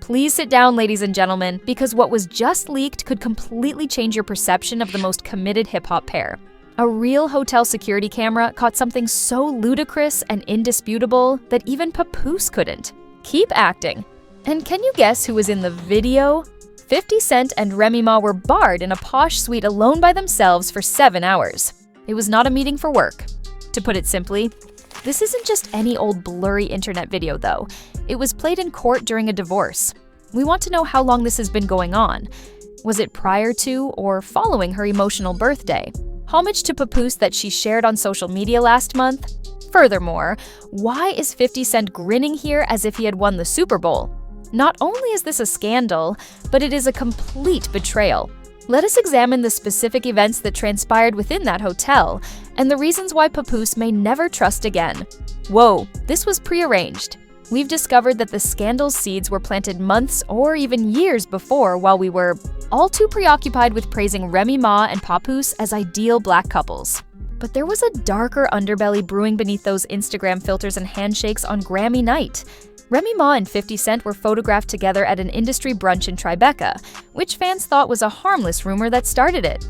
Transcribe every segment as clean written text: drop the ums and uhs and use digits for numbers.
Please sit down, ladies and gentlemen, because what was just leaked could completely change your perception of the most committed hip-hop pair. A real hotel security camera caught something so ludicrous and indisputable that even Papoose couldn't. Keep acting. And can you guess who was in the video? 50 Cent and Remy Ma were barred in a posh suite alone by themselves for 7 hours. It was not a meeting for work. To put it simply, this isn't just any old blurry internet video though. It was played in court during a divorce. We want to know how long this has been going on. Was it prior to or following her emotional birthday? Homage to Papoose that she shared on social media last month? Furthermore, why is 50 Cent grinning here as if he had won the Super Bowl? Not only is this a scandal, but it is a complete betrayal. Let us examine the specific events that transpired within that hotel and the reasons why Papoose may never trust again. Whoa, this was prearranged. We've discovered that the scandal's seeds were planted months or even years before while we were all too preoccupied with praising Remy Ma and Papoose as ideal black couples. But there was a darker underbelly brewing beneath those Instagram filters and handshakes on Grammy night. Remy Ma and 50 Cent were photographed together at an industry brunch in Tribeca, which fans thought was a harmless rumor that started it.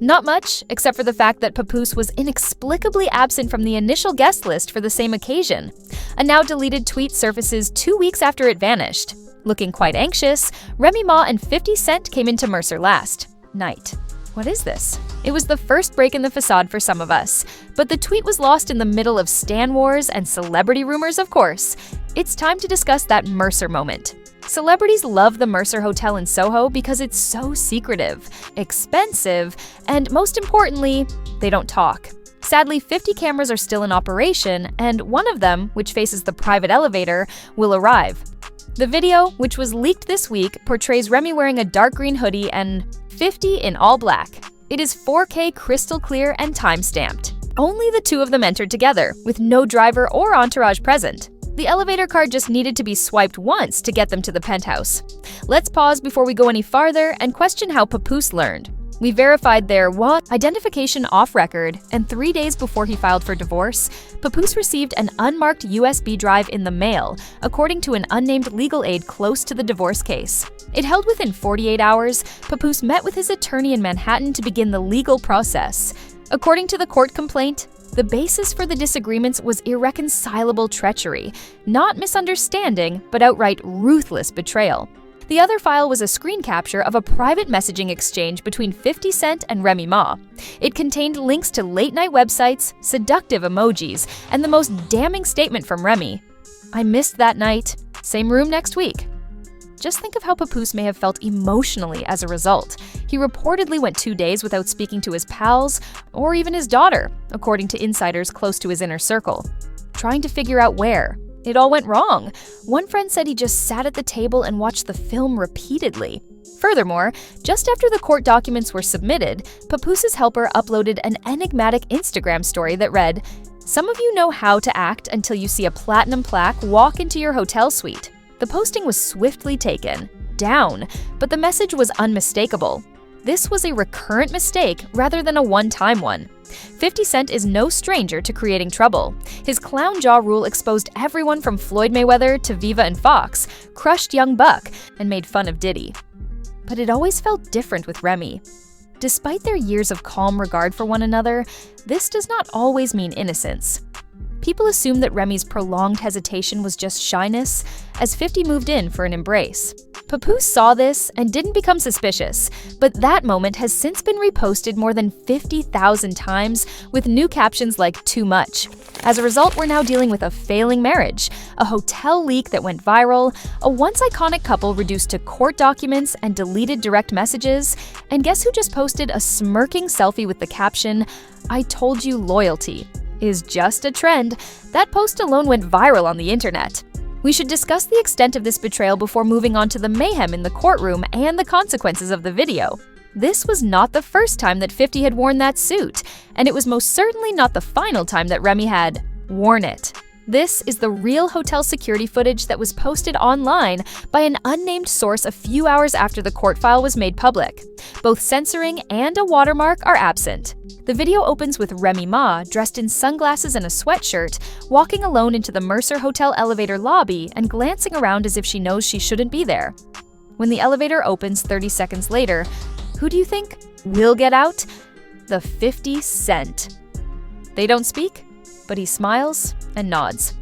Not much, except for the fact that Papoose was inexplicably absent from the initial guest list for the same occasion. A now-deleted tweet surfaces 2 weeks after it vanished. Looking quite anxious, Remy Ma and 50 Cent came into Mercer last night. What is this? It was the first break in the facade for some of us, but the tweet was lost in the middle of stan wars and celebrity rumors, of course. It's time to discuss that Mercer moment. Celebrities love the Mercer Hotel in Soho because it's so secretive, expensive, and most importantly, they don't talk. Sadly, 50 cameras are still in operation, and one of them, which faces the private elevator, will arrive. The video, which was leaked this week, portrays Remy wearing a dark green hoodie and 50 in all black. It is 4K crystal clear and time-stamped. Only the two of them entered together, with no driver or entourage present. The elevator card just needed to be swiped once to get them to the penthouse. Let's pause before we go any farther and question how Papoose learned. We verified their identification off record, and 3 days before he filed for divorce, Papoose received an unmarked USB drive in the mail, according to an unnamed legal aid close to the divorce case. It held within 48 hours, Papoose met with his attorney in Manhattan to begin the legal process. According to the court complaint, the basis for the disagreements was irreconcilable treachery, not misunderstanding, but outright ruthless betrayal. The other file was a screen capture of a private messaging exchange between 50 Cent and Remy Ma. It contained links to late-night websites, seductive emojis, and the most damning statement from Remy: "I missed that night. Same room next week." Just think of how Papoose may have felt emotionally as a result. He reportedly went 2 days without speaking to his pals or even his daughter, according to insiders close to his inner circle. Trying to figure out where. It all went wrong. One friend said he just sat at the table and watched the film repeatedly. Furthermore, just after the court documents were submitted, Papoose's helper uploaded an enigmatic Instagram story that read, "Some of you know how to act until you see a platinum plaque walk into your hotel suite." The posting was swiftly taken down, but the message was unmistakable. This was a recurrent mistake rather than a one-time one. 50 Cent is no stranger to creating trouble. His clown jaw rule exposed everyone from Floyd Mayweather to Viva and Fox, crushed Young Buck, and made fun of Diddy. But it always felt different with Remy. Despite their years of calm regard for one another, this does not always mean innocence. People assume that Remy's prolonged hesitation was just shyness, as 50 moved in for an embrace. Papoose saw this and didn't become suspicious, but that moment has since been reposted more than 50,000 times with new captions like "too much." As a result, we're now dealing with a failing marriage, a hotel leak that went viral, a once iconic couple reduced to court documents and deleted direct messages, and guess who just posted a smirking selfie with the caption, "I told you loyalty is just a trend." That post alone went viral on the internet. We should discuss the extent of this betrayal before moving on to the mayhem in the courtroom and the consequences of the video. This was not the first time that 50 had worn that suit, and it was most certainly not the final time that Remy had worn it. This is the real hotel security footage that was posted online by an unnamed source a few hours after the court file was made public. Both censoring and a watermark are absent. The video opens with Remy Ma, dressed in sunglasses and a sweatshirt, walking alone into the Mercer Hotel elevator lobby and glancing around as if she knows she shouldn't be there. When the elevator opens 30 seconds later, who do you think will get out? The 50 Cent. They don't speak, but he smiles and nods.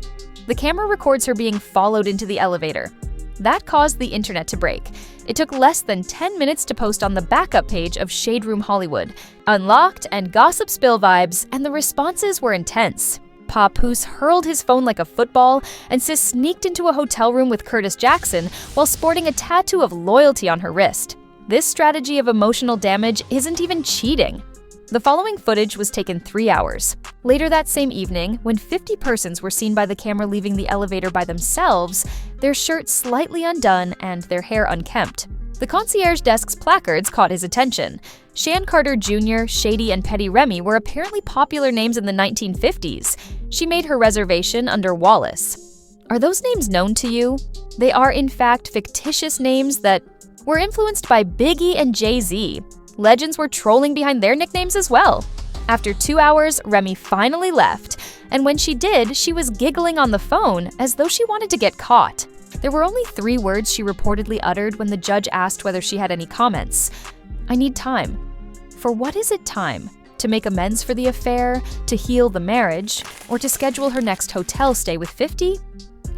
The camera records her being followed into the elevator. That caused the internet to break. It took less than 10 minutes to post on the backup page of Shade Room Hollywood. Unlocked and gossip spill vibes, and the responses were intense. Papoose hurled his phone like a football, and Sis sneaked into a hotel room with Curtis Jackson while sporting a tattoo of loyalty on her wrist. This strategy of emotional damage isn't even cheating. The following footage was taken 3 hours. Later that same evening, when 50 persons were seen by the camera leaving the elevator by themselves, their shirts slightly undone and their hair unkempt. The concierge desk's placards caught his attention. Shan Carter Jr., Shady, and Petty Remy were apparently popular names in the 1950s. She made her reservation under Wallace. Are those names known to you? They are in fact fictitious names that were influenced by Biggie and Jay-Z. Legends were trolling behind their nicknames as well. After 2 hours, Remy finally left, and when she did, she was giggling on the phone as though she wanted to get caught. There were only 3 words she reportedly uttered when the judge asked whether she had any comments. I need time. For what is it time? To make amends for the affair, to heal the marriage, or to schedule her next hotel stay with 50?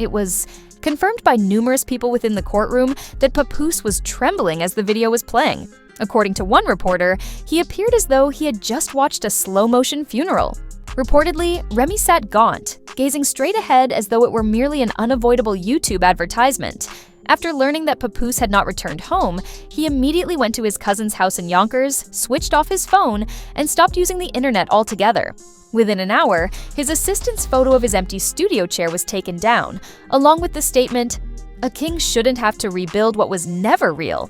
It was confirmed by numerous people within the courtroom that Papoose was trembling as the video was playing. According to one reporter, he appeared as though he had just watched a slow-motion funeral. Reportedly, Remy sat gaunt, gazing straight ahead as though it were merely an unavoidable YouTube advertisement. After learning that Papoose had not returned home, he immediately went to his cousin's house in Yonkers, switched off his phone, and stopped using the internet altogether. Within an hour, his assistant's photo of his empty studio chair was taken down, along with the statement, "A king shouldn't have to rebuild what was never real."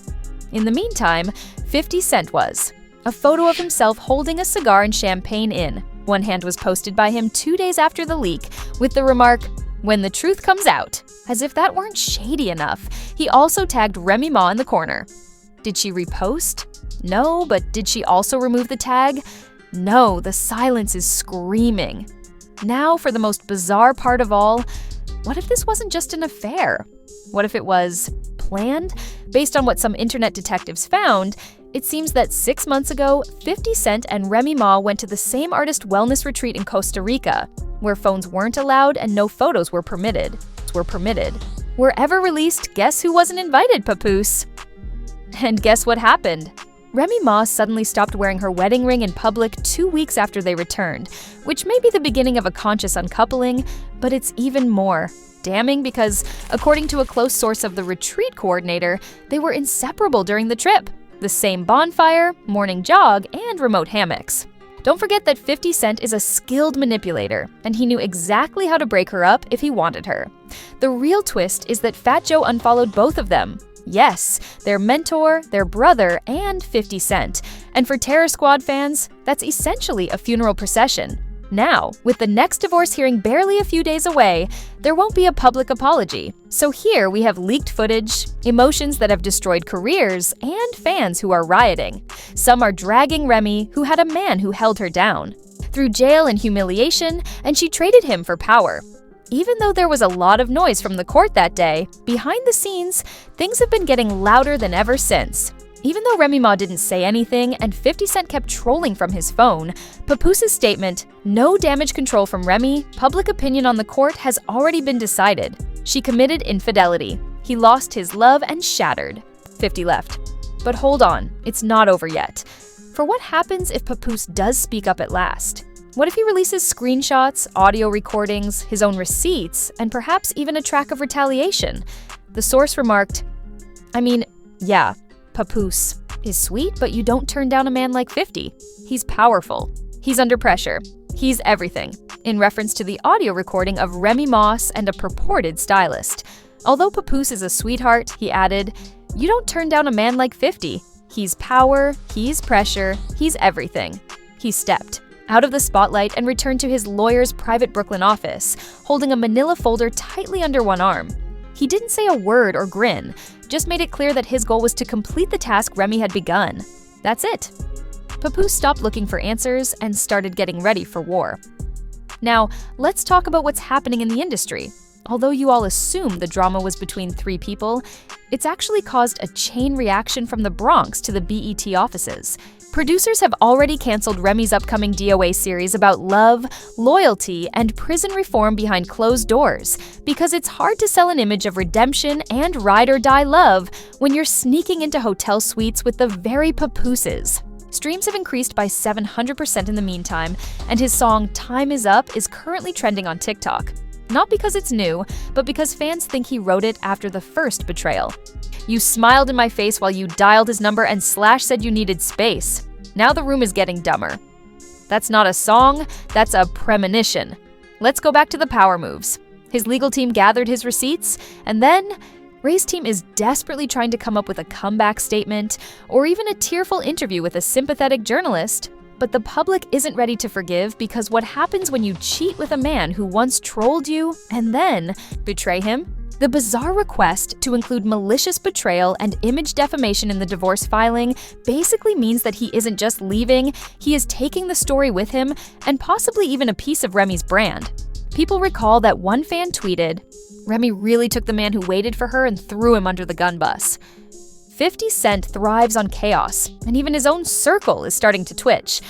In the meantime, 50 Cent was. A photo of himself holding a cigar and champagne in. One hand was posted by him 2 days after the leak, with the remark, "When the truth comes out." As if that weren't shady enough, he also tagged Remy Ma in the corner. Did she repost? No, but did she also remove the tag? No, the silence is screaming. Now for the most bizarre part of all, what if this wasn't just an affair? What if it was planned? Based on what some internet detectives found, it seems that 6 months ago, 50 Cent and Remy Ma went to the same artist wellness retreat in Costa Rica, where phones weren't allowed and no photos were permitted. Wherever released, guess who wasn't invited, Papoose? And guess what happened? Remy Ma suddenly stopped wearing her wedding ring in public 2 weeks after they returned, which may be the beginning of a conscious uncoupling, but it's even more damning because, according to a close source of the retreat coordinator, they were inseparable during the trip. The same bonfire, morning jog, and remote hammocks. Don't forget that 50 Cent is a skilled manipulator, and he knew exactly how to break her up if he wanted her. The real twist is that Fat Joe unfollowed both of them. Yes, their mentor, their brother, and 50 Cent. And for Terror Squad fans, that's essentially a funeral procession. Now, with the next divorce hearing barely a few days away, there won't be a public apology. So here we have leaked footage, emotions that have destroyed careers, and fans who are rioting. Some are dragging Remy, who had a man who held her down, through jail and humiliation, and she traded him for power. Even though there was a lot of noise from the court that day, behind the scenes, things have been getting louder than ever since. Even though Remy Ma didn't say anything and 50 Cent kept trolling from his phone, Papoose's statement, "No damage control from Remy, public opinion on the court has already been decided. She committed infidelity. He lost his love and shattered." 50 left. But hold on, it's not over yet. For what happens if Papoose does speak up at last? What if he releases screenshots, audio recordings, his own receipts, and perhaps even a track of retaliation? The source remarked, yeah, Papoose is sweet, but you don't turn down a man like 50. He's powerful. He's under pressure. He's everything, in reference to the audio recording of Remy Ma and a purported stylist. Although Papoose is a sweetheart, he added, you don't turn down a man like 50. He's power, he's pressure, he's everything. He stepped out of the spotlight and returned to his lawyer's private Brooklyn office, holding a manila folder tightly under one arm. He didn't say a word or grin, just made it clear that his goal was to complete the task Remy had begun. That's it. Papoose stopped looking for answers and started getting ready for war. Now, let's talk about what's happening in the industry. Although you all assume the drama was between 3 people, it's actually caused a chain reaction from the Bronx to the BET offices. Producers have already canceled Remy's upcoming DOA series about love, loyalty, and prison reform behind closed doors because it's hard to sell an image of redemption and ride-or-die love when you're sneaking into hotel suites with the very Papooses. Streams have increased by 700% in the meantime, and his song Time Is Up is currently trending on TikTok. Not because it's new, but because fans think he wrote it after the first betrayal. You smiled in my face while you dialed his number and Slash said you needed space. Now the room is getting dumber. That's not a song, that's a premonition. Let's go back to the power moves. His legal team gathered his receipts, and then Ray's team is desperately trying to come up with a comeback statement or even a tearful interview with a sympathetic journalist. But the public isn't ready to forgive because what happens when you cheat with a man who once trolled you and then betray him? The bizarre request to include malicious betrayal and image defamation in the divorce filing basically means that he isn't just leaving, he is taking the story with him and possibly even a piece of Remy's brand. People recall that one fan tweeted, "Remy really took the man who waited for her and threw him under the gun bus." 50 Cent thrives on chaos, and even his own circle is starting to twitch.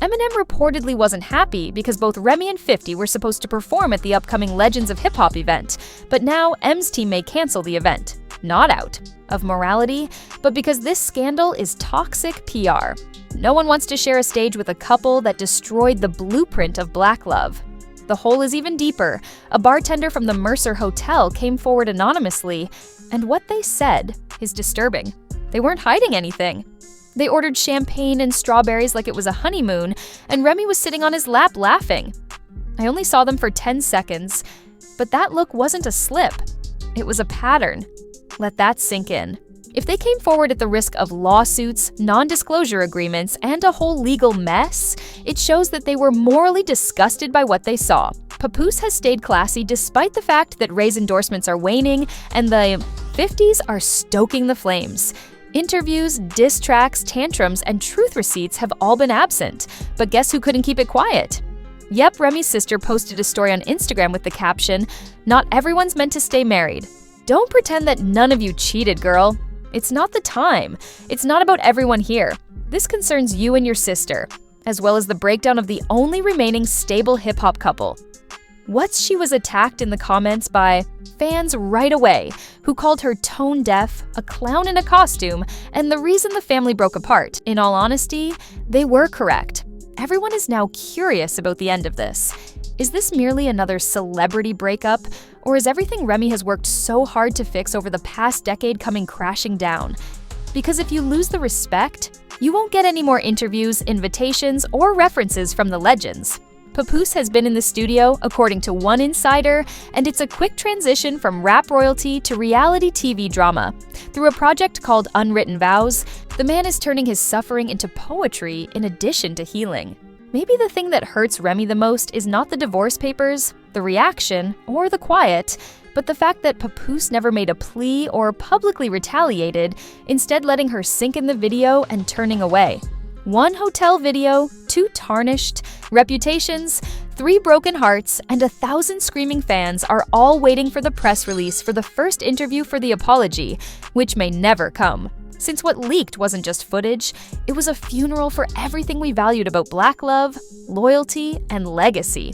Eminem reportedly wasn't happy because both Remy and 50 were supposed to perform at the upcoming Legends of Hip Hop event, but now M's team may cancel the event. Not out of morality, but because this scandal is toxic PR. No one wants to share a stage with a couple that destroyed the blueprint of Black love. The hole is even deeper. A bartender from the Mercer Hotel came forward anonymously, and what they said is disturbing. They weren't hiding anything. They ordered champagne and strawberries like it was a honeymoon, and Remy was sitting on his lap laughing. I only saw them for 10 seconds, but that look wasn't a slip. It was a pattern. Let that sink in. If they came forward at the risk of lawsuits, non-disclosure agreements, and a whole legal mess, it shows that they were morally disgusted by what they saw. Papoose has stayed classy despite the fact that Ray's endorsements are waning and the 50s are stoking the flames. Interviews, diss tracks, tantrums, and truth receipts have all been absent, but guess who couldn't keep it quiet? Yep, Remy's sister posted a story on Instagram with the caption, "Not everyone's meant to stay married. Don't pretend that none of you cheated, girl. It's not the time. It's not about everyone here. This concerns you and your sister," as well as the breakdown of the only remaining stable hip-hop couple. She was attacked in the comments by fans right away, who called her tone deaf, a clown in a costume, and the reason the family broke apart. In all honesty, they were correct. Everyone is now curious about the end of this. Is this merely another celebrity breakup, or is everything Remy has worked so hard to fix over the past decade coming crashing down? Because if you lose the respect, you won't get any more interviews, invitations, or references from the legends. Papoose has been in the studio, according to one insider, and it's a quick transition from rap royalty to reality TV drama. Through a project called Unwritten Vows, the man is turning his suffering into poetry in addition to healing. Maybe the thing that hurts Remy the most is not the divorce papers, the reaction, or the quiet, but the fact that Papoose never made a plea or publicly retaliated, instead letting her sink in the video and turning away. One hotel video, 2 tarnished reputations, 3 broken hearts, and 1,000 screaming fans are all waiting for the press release for the first interview for the apology, which may never come. Since what leaked wasn't just footage, it was a funeral for everything we valued about Black love, loyalty, and legacy.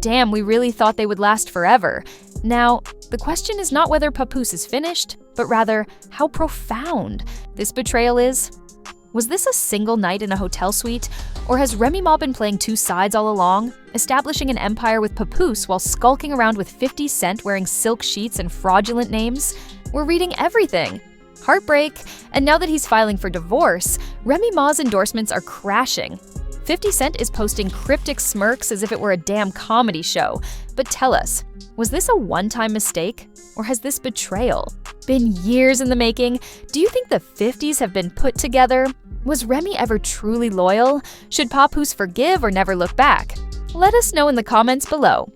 Damn, we really thought they would last forever. Now, the question is not whether Papoose is finished, but rather how profound this betrayal is. Was this a single night in a hotel suite, or has Remy Ma been playing 2 sides all along, establishing an empire with Papoose while skulking around with 50 Cent wearing silk sheets and fraudulent names? We're reading everything. Heartbreak, and now that he's filing for divorce, Remy Ma's endorsements are crashing. 50 Cent is posting cryptic smirks as if it were a damn comedy show. But tell us, was this a one-time mistake, or has this betrayal been years in the making? Do you think the 50s have been put together? Was Remy ever truly loyal? Should Papoose forgive or never look back? Let us know in the comments below.